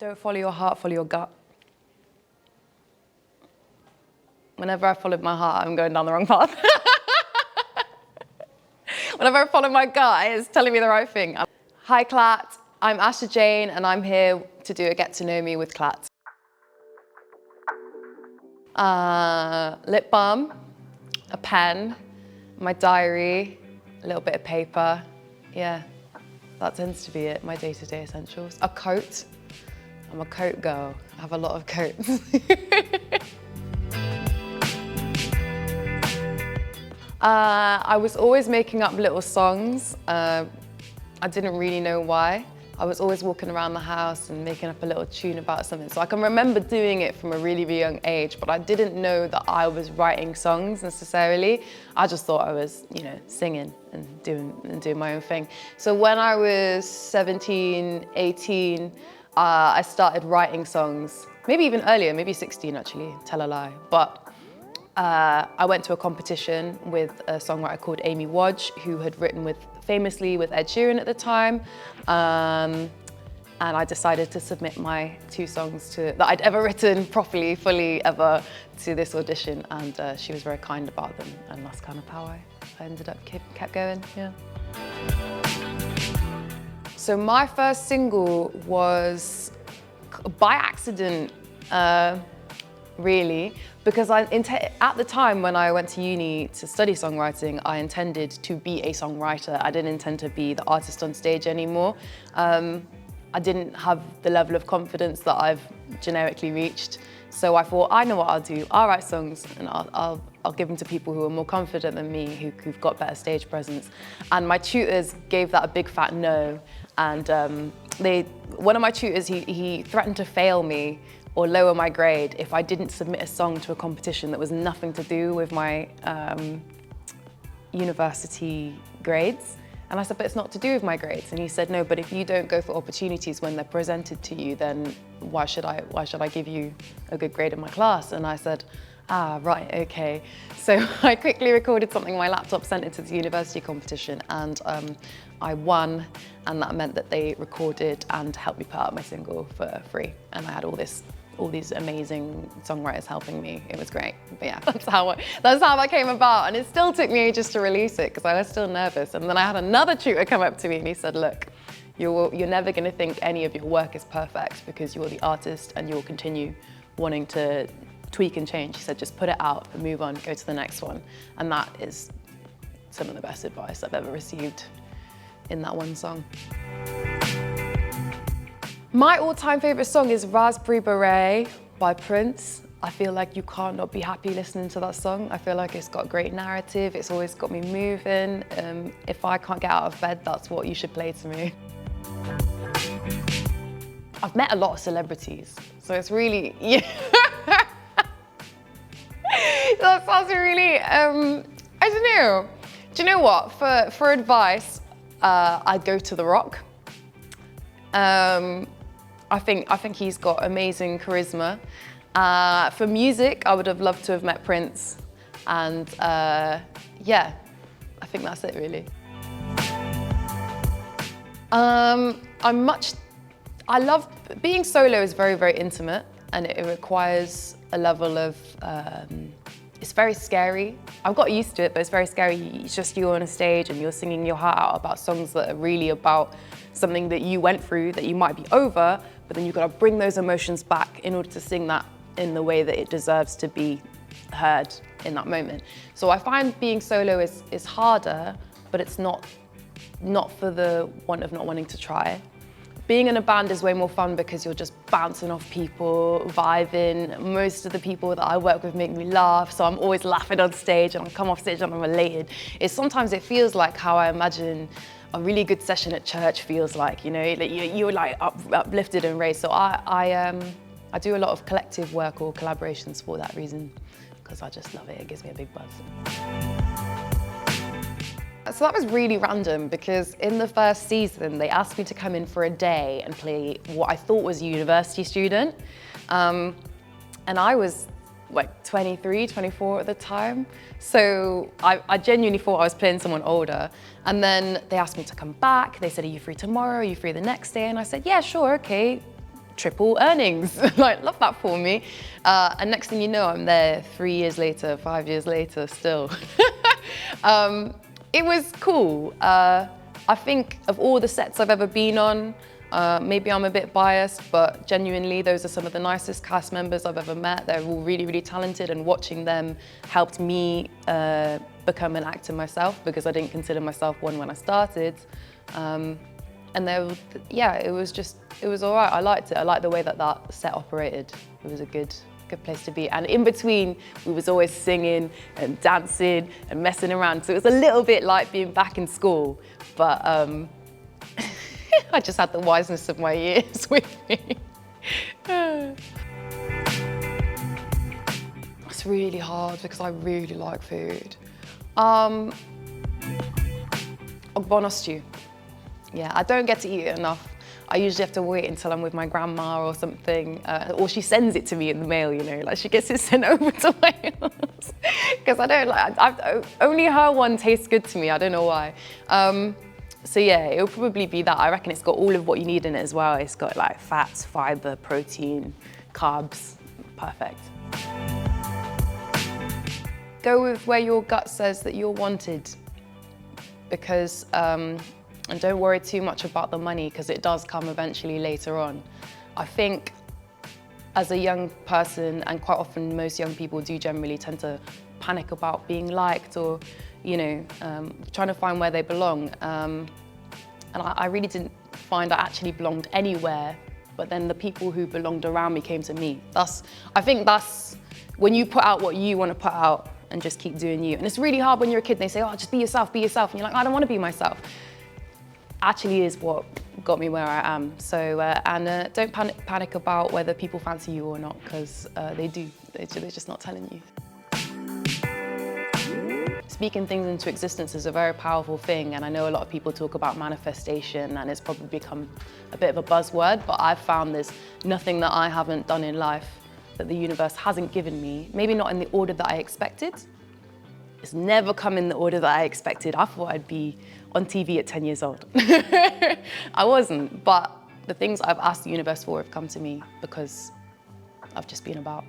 Don't follow your heart, follow your gut. Whenever I followed my heart, I'm going down the wrong path. Whenever I follow my gut, it's telling me the right thing. Hi KLAT, I'm Asha Jane and I'm here to do a Get to Know Me with KLAT. Lip balm, a pen, my diary, a little bit of paper. Yeah, that tends to be it, my day-to-day essentials. A coat. I'm a coat girl. I have a lot of coats. I was always making up little songs. I didn't really know why. I was always walking around the house and making up a little tune about something. So I can remember doing it from a really, really young age, but I didn't know that I was writing songs necessarily. I just thought I was, singing and doing my own thing. So when I was 17, 18, I started writing songs. Maybe even earlier, maybe 16 actually, tell a lie. But I went to a competition with a songwriter called Amy Wadge, who had written famously with Ed Sheeran at the time. And I decided to submit my 2 songs that I'd ever written properly, fully ever, to this audition. And she was very kind about them. And that's kind of how I ended up kept going, yeah. So my first single was by accident, really, because at the time when I went to uni to study songwriting, I intended to be a songwriter. I didn't intend to be the artist on stage anymore. I didn't have the level of confidence that I've generically reached. So I thought, I know what I'll do. I'll write songs and I'll give them to people who are more confident than me, who've got better stage presence. And my tutors gave that a big fat no. And one of my tutors, he threatened to fail me or lower my grade if I didn't submit a song to a competition that was nothing to do with my university grades. And I said, but it's not to do with my grades. And he said, no, but if you don't go for opportunities when they're presented to you, then why should I give you a good grade in my class? And I said, right, okay. So I quickly recorded something on my laptop, sent it to the university competition, and I won. And that meant that they recorded and helped me put out my single for free. And I had all these amazing songwriters helping me. It was great. But yeah, that's how that came about. And it still took me ages to release it because I was still nervous. And then I had another tutor come up to me and he said, look, you're never going to think any of your work is perfect because you're the artist and you'll continue wanting to tweak and change. He said, just put it out and move on, go to the next one. And that is some of the best advice I've ever received in that one song. My all-time favorite song is Raspberry Beret by Prince. I feel like you can't not be happy listening to that song. I feel like it's got a great narrative. It's always got me moving. If I can't get out of bed, that's what you should play to me. I've met a lot of celebrities, so it's really, yeah. That sounds really, I don't know. Do you know what? For advice, I'd go to The Rock. I think he's got amazing charisma. For music, I would have loved to have met Prince. And yeah, I think that's it really. I love, being solo is very, very intimate and it requires a level of, it's very scary. I've got used to it, but it's very scary. It's just you on a stage and you're singing your heart out about songs that are really about something that you went through that you might be over, but then you've got to bring those emotions back in order to sing that in the way that it deserves to be heard in that moment. So I find being solo is harder, but it's not for the want of not wanting to try. Being in a band is way more fun because you're just bouncing off people, vibing. Most of the people that I work with make me laugh, so I'm always laughing on stage and I come off stage and I'm elated. Sometimes it feels like how I imagine a really good session at church feels like, you're like uplifted and raised. So I do a lot of collective work or collaborations for that reason, because I just love it. It gives me a big buzz. So that was really random because in the first season, they asked me to come in for a day and play what I thought was a university student. And I was like 23, 24 at the time. So I genuinely thought I was playing someone older. And then they asked me to come back. They said, are you free tomorrow? Are you free the next day? And I said, yeah, sure, okay. triple earnings. Like, love that for me. And next thing you know, I'm there 3 years later, 5 years later still. It was cool. I think of all the sets I've ever been on, maybe I'm a bit biased, but genuinely those are some of the nicest cast members I've ever met. They're all really, really talented, and watching them helped me become an actor myself, because I didn't consider myself one when I started. And yeah, it was all right. I liked it. I liked the way that set operated. It was a good place to be. And in between, we was always singing and dancing and messing around. So it was a little bit like being back in school, but I just had the wiseness of my years with me. It's really hard because I really like food. Ogbono stew. Yeah, I don't get to eat it enough. I usually have to wait until I'm with my grandma or something, or she sends it to me in the mail, you know, like she gets it sent over to Wales. Because I don't like, only her one tastes good to me, I don't know why. So yeah, it'll probably be that. I reckon it's got all of what you need in it as well. It's got like fats, fiber, protein, carbs, perfect. Go with where your gut says that you're wanted, because, and don't worry too much about the money, because it does come eventually later on. I think as a young person, and quite often most young people do generally tend to panic about being liked, or, you know, trying to find where they belong. And I really didn't find I actually belonged anywhere, but then the people who belonged around me came to me. I think that's when you put out what you want to put out and just keep doing you. And it's really hard when you're a kid, they say, oh, just be yourself, be yourself. And you're like, I don't want to be myself. Actually is what got me where I am. So, don't panic about whether people fancy you or not, because they do. They're just not telling you. Speaking things into existence is a very powerful thing, and I know a lot of people talk about manifestation, and it's probably become a bit of a buzzword, but I've found there's nothing that I haven't done in life that the universe hasn't given me, maybe not in the order that I expected. It's never come in the order that I expected. I thought I'd be on TV at 10 years old. I wasn't, but the things I've asked the universe for have come to me because I've just been about.